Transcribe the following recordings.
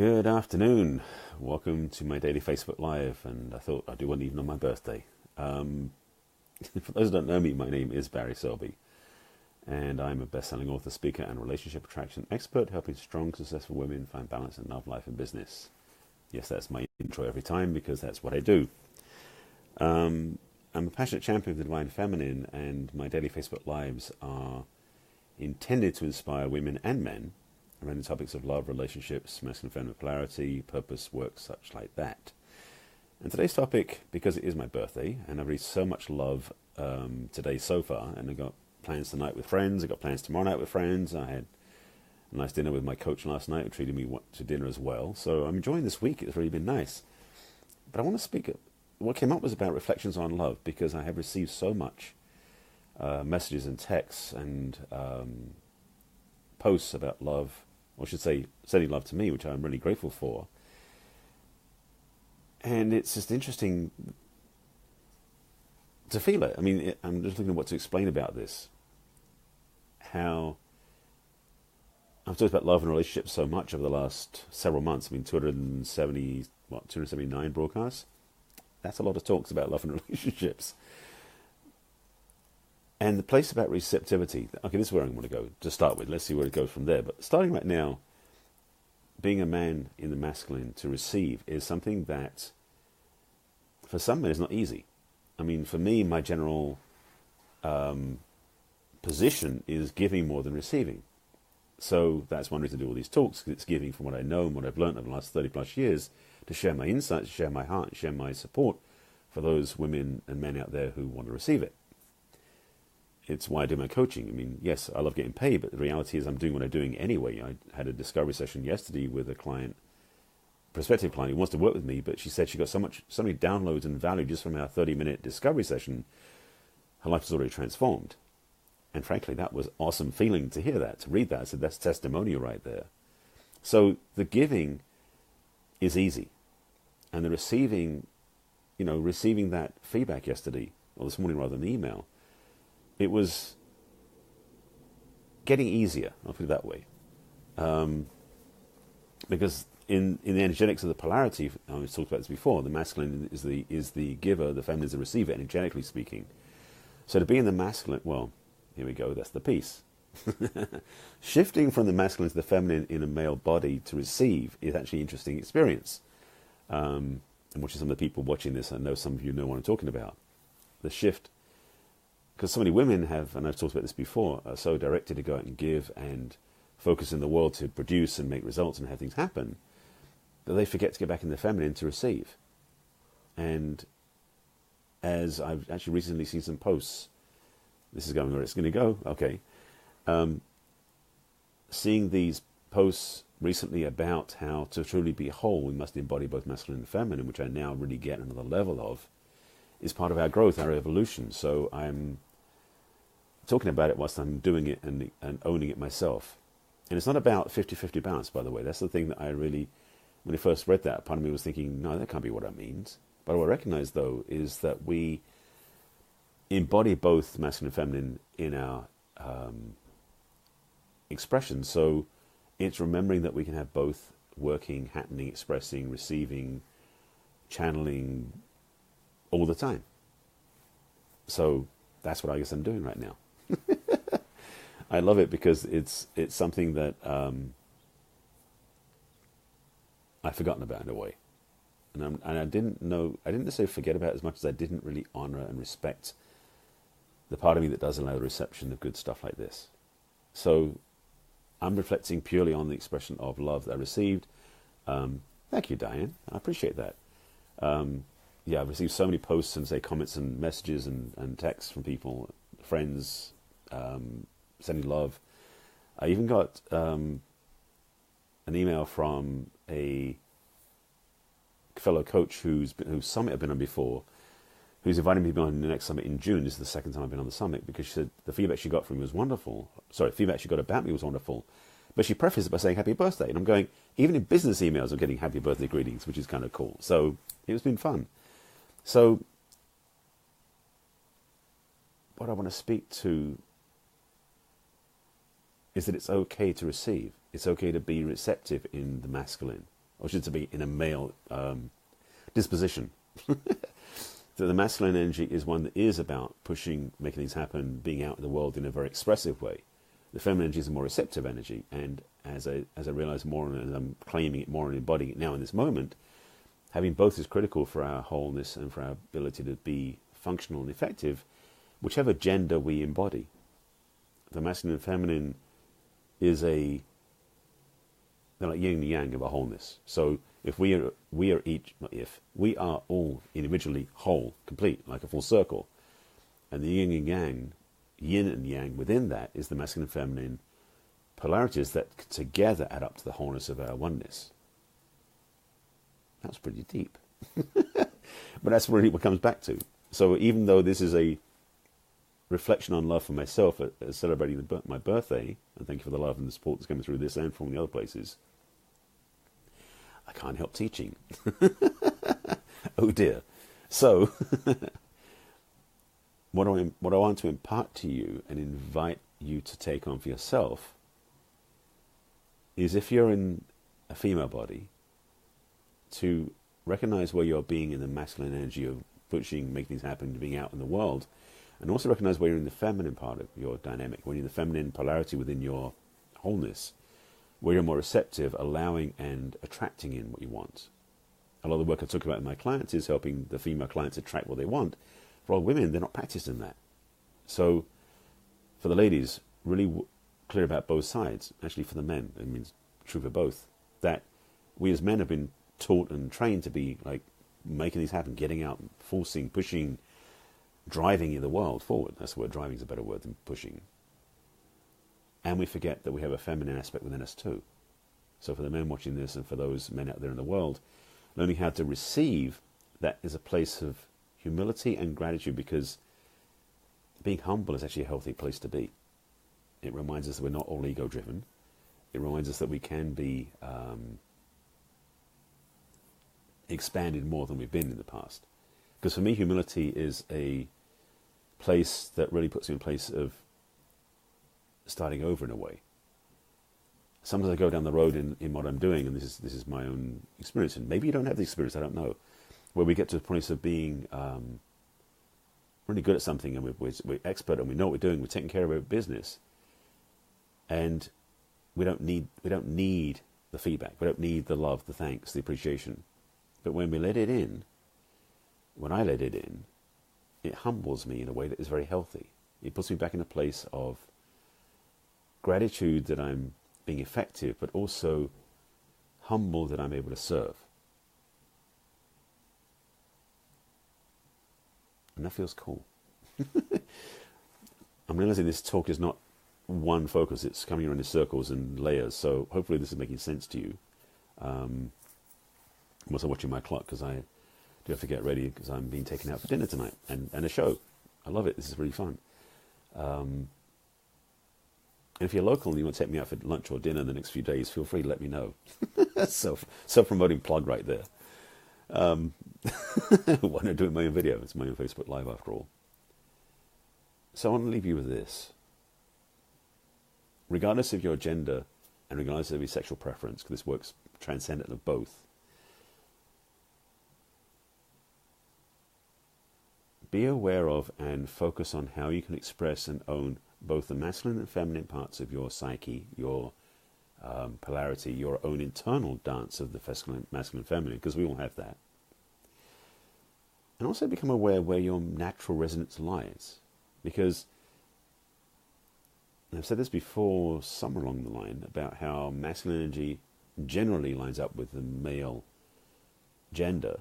Good afternoon. Welcome to my daily Facebook Live, and I thought I'd do one even on my birthday. For those who don't know me, my name is Barry Selby, and I'm a best-selling author, speaker, and relationship attraction expert, helping strong, successful women find balance in love, life, and business. Yes, that's my intro every time because that's what I do. I'm a passionate champion of the divine feminine, and my daily Facebook Lives are intended to inspire women and men around the topics of love, relationships, masculine feminine polarity, purpose, work, such like that. And today's topic, because it is my birthday, and I've received so much love today so far, and I've got plans tonight with friends, I've got plans tomorrow night with friends, I had a nice dinner with my coach last night, who treated me to dinner as well, so I'm enjoying this week, it's really been nice. But I want to speak, what came up was about reflections on love, because I have received so much messages and texts and posts about love, or I should say, sending love to me, which I'm really grateful for. And it's just interesting to feel it. I mean, I'm just looking at what to explain about this. How I've talked about love and relationships so much over the last several months. I mean, 279 broadcasts. That's a lot of talks about love and relationships. And the place about receptivity, okay, this is where I'm going to go to start with. Let's see where it goes from there. But starting right now, being a man in the masculine to receive is something that, for some men, is not easy. I mean, for me, my general position is giving more than receiving. So that's one reason to do all these talks, because it's giving from what I know and what I've learned over the last 30 plus years, to share my insights, share my heart, share my support for those women and men out there who want to receive it. It's why I do my coaching. I mean, yes, I love getting paid, but the reality is I'm doing what I'm doing anyway. I had a discovery session yesterday with a client, prospective client who wants to work with me, but she said she got so many downloads and value just from our 30-minute discovery session. Her life was already transformed. And frankly, that was awesome feeling to hear that, to read that. I said, that's testimonial right there. So the giving is easy. And the receiving that feedback yesterday, or this morning rather than email, it was getting easier, I'll put it that way. Because in the energetics of the polarity, I've talked about this before, the masculine is the giver, the feminine is the receiver, energetically speaking. So to be in the masculine, well, here we go, that's the piece. Shifting from the masculine to the feminine in a male body to receive is actually an interesting experience. And watching some of the people watching this, I know some of you know what I'm talking about. The shift, because so many women have, and I've talked about this before, are so directed to go out and give and focus in the world to produce and make results and have things happen, that they forget to get back in the feminine to receive. And as I've actually recently seen some posts, this is going where it's going to go, okay, seeing these posts recently about how to truly be whole, we must embody both masculine and feminine, which I now really get another level of, is part of our growth, our evolution. So I'm talking about it whilst I'm doing it and owning it myself. And it's not about 50-50 balance, by the way. That's the thing that I really, when I first read that, part of me was thinking, no, that can't be what that means. But what I recognize, though, is that we embody both masculine and feminine in our expression. So it's remembering that we can have both working, happening, expressing, receiving, channeling all the time. So that's what I guess I'm doing right now. I love it because it's something that I've forgotten about in a way. And I didn't necessarily forget about it as much as I didn't really honor and respect the part of me that does allow the reception of good stuff like this. So I'm reflecting purely on the expression of love that I received. Thank you, Diane. I appreciate that. I've received so many posts and comments and messages and texts from people, friends, sending love. I even got an email from a fellow coach whose summit I've been on before, who's inviting me to be on the next summit in June. This is the second time I've been on the summit, because she said the feedback she got from me was wonderful. Sorry, feedback she got about me was wonderful. But she prefaced it by saying happy birthday. And I'm going, even in business emails, I'm getting happy birthday greetings, which is kind of cool. So it's been fun. So what I want to speak to is that it's okay to receive. It's okay to be receptive in the masculine. or should it be in a male disposition. So the masculine energy is one that is about pushing, making things happen, being out in the world in a very expressive way. The feminine energy is a more receptive energy, and as I realize more and I'm claiming it more and embodying it now in this moment, having both is critical for our wholeness and for our ability to be functional and effective, whichever gender we embody. The masculine and feminine they're like yin and yang of a wholeness. So if we are all individually whole, complete, like a full circle, and the yin and yang within that is the masculine and feminine polarities that together add up to the wholeness of our oneness. That's pretty deep. But that's really what it comes back to. So even though this is a reflection on love for myself, celebrating my birthday, and thank you for the love and the support that's coming through this and from the other places, I can't help teaching. Oh dear. So what I want to impart to you and invite you to take on for yourself is, if you're in a female body, to recognize where you're being in the masculine energy of pushing, making things happen, being out in the world, and also recognize where you're in the feminine part of your dynamic, when you're in the feminine polarity within your wholeness, where you're more receptive, allowing and attracting in what you want. A lot of the work I talk about with my clients is helping the female clients attract what they want. For all women, they're not practiced in that. So for the ladies, really clear about both sides. Actually, for the men, it means true for both, that we as men have been taught and trained to be like making these happen, getting out, forcing, pushing, driving the world forward. That's the word. Driving is a better word than pushing. And we forget that we have a feminine aspect within us too. So for the men watching this, and for those men out there in the world, learning how to receive that is a place of humility and gratitude, because being humble is actually a healthy place to be. It reminds us that we're not all ego-driven. It reminds us that we can be expanded more than we've been in the past. Because for me, humility is a place that really puts me in a place of starting over in a way. Sometimes I go down the road in what I'm doing, and this is my own experience, and maybe you don't have the experience, I don't know, where we get to a place of being really good at something, and we're expert, and we know what we're doing, we're taking care of our business, and we don't need the feedback, we don't need the love, the thanks, the appreciation. But when we let it in, when I let it in, it humbles me in a way that is very healthy. It puts me back in a place of gratitude that I'm being effective, but also humble that I'm able to serve. And that feels cool. I'm realizing this talk is not one focus, it's coming around in circles and layers, so hopefully this is making sense to you. I'm also watching my clock because I do have to get ready because I'm being taken out for dinner tonight and a show. I love it. This is really fun. And if you're local and you want to take me out for lunch or dinner in the next few days, feel free to let me know. Self-promoting plug right there. Why not do it in my own video? It's my own Facebook Live after all. So I want to leave you with this. Regardless of your gender and regardless of your sexual preference, because this works transcendent of both, be aware of and focus on how you can express and own both the masculine and feminine parts of your psyche, your polarity, your own internal dance of the masculine and feminine, because we all have that. And also become aware where your natural resonance lies. Because, and I've said this before somewhere along the line, about how masculine energy generally lines up with the male gender,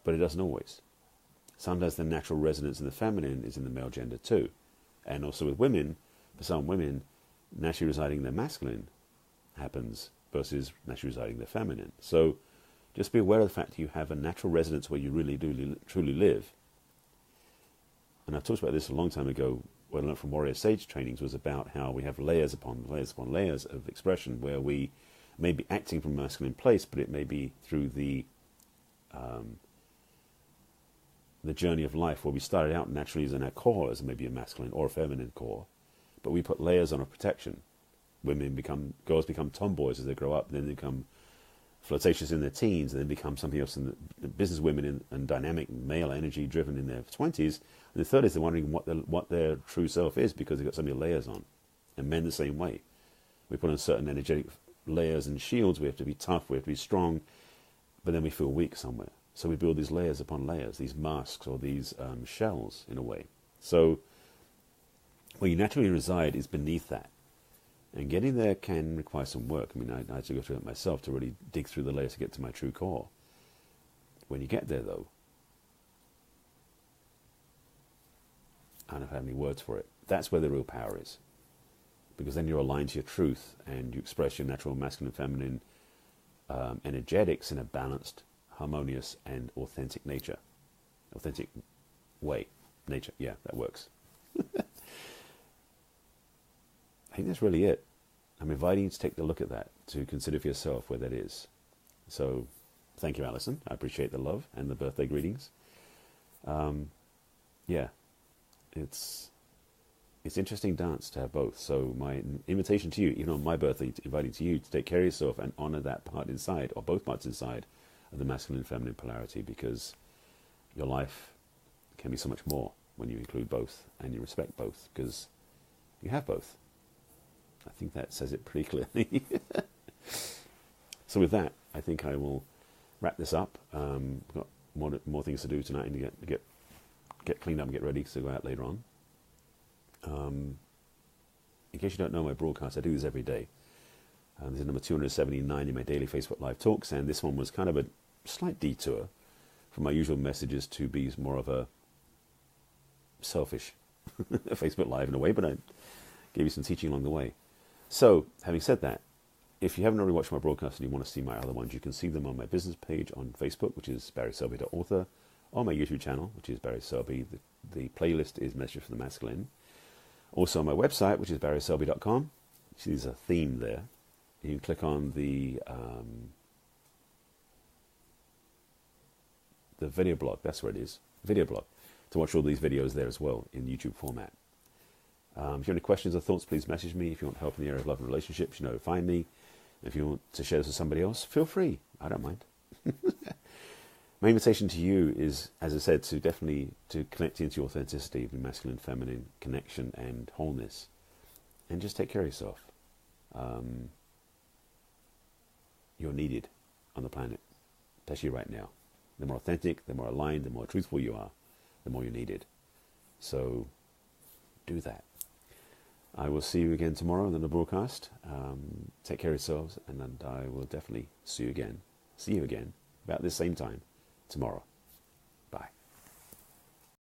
but it doesn't always. Sometimes the natural resonance in the feminine is in the male gender too. And also with women, for some women, naturally residing in their masculine happens versus naturally residing in their feminine. So just be aware of the fact that you have a natural resonance where you really do truly live. And I've talked about this a long time ago. What I learned from Warrior Sage trainings was about how we have layers upon layers upon layers of expression where we may be acting from a masculine place, but it may be through the journey of life where we started out naturally as in our core as maybe a masculine or a feminine core, but we put layers on a protection. Girls become tomboys as they grow up, and then they become flirtatious in their teens and then become something else in the business women and dynamic male energy driven in their 20s. In their 30s, they're wondering what their true self is because they've got so many layers on. And men the same way. We put on certain energetic layers and shields. We have to be tough, we have to be strong, but then we feel weak somewhere. So we build these layers upon layers, these masks or these shells in a way. So where you naturally reside is beneath that. And getting there can require some work. I mean, I had to go through it myself to really dig through the layers to get to my true core. When you get there, though, I don't have any words for it. That's where the real power is. Because then you're aligned to your truth and you express your natural masculine and feminine energetics in a balanced, harmonious, and authentic nature. Authentic way. Nature. Yeah, that works. I think that's really it. I'm inviting you to take a look at that, to consider for yourself where that is. So, thank you, Alison. I appreciate the love and the birthday greetings. Yeah, it's interesting dance to have both. So my invitation to you, even on my birthday, inviting to you to take care of yourself and honor that part inside, or both parts inside, of the masculine and feminine polarity, because your life can be so much more when you include both and you respect both, because you have both. I think that says it pretty clearly. So with that, I think I will wrap this up. We've got more things to do tonight and to get cleaned up and get ready to go out later on. In case you don't know my broadcast, I do this every day. This is number 279 in my daily Facebook Live talks, and this one was kind of a slight detour from my usual messages to be more of a selfish Facebook Live in a way, but I gave you some teaching along the way. So, having said that, if you haven't already watched my broadcast and you want to see my other ones, you can see them on my business page on Facebook, which is barryselby.author, or my YouTube channel, which is Barry Selby. The playlist is Messages from the Masculine. Also on my website, which is barryselby.com. You see there's a theme there. You can click on the video blog, that's where it is, video blog, to watch all these videos there as well in YouTube format. If you have any questions or thoughts, please message me. If you want help in the area of love and relationships, you know, find me. If you want to share this with somebody else, feel free. I don't mind. My invitation to you is, as I said, to definitely to connect into your authenticity, the masculine, feminine connection and wholeness, and just take care of yourself. You're needed on the planet, especially right now. The more authentic, the more aligned, the more truthful you are, the more you're needed. So do that. I will see you again tomorrow on the broadcast. Take care of yourselves, and I will definitely see you again about this same time tomorrow.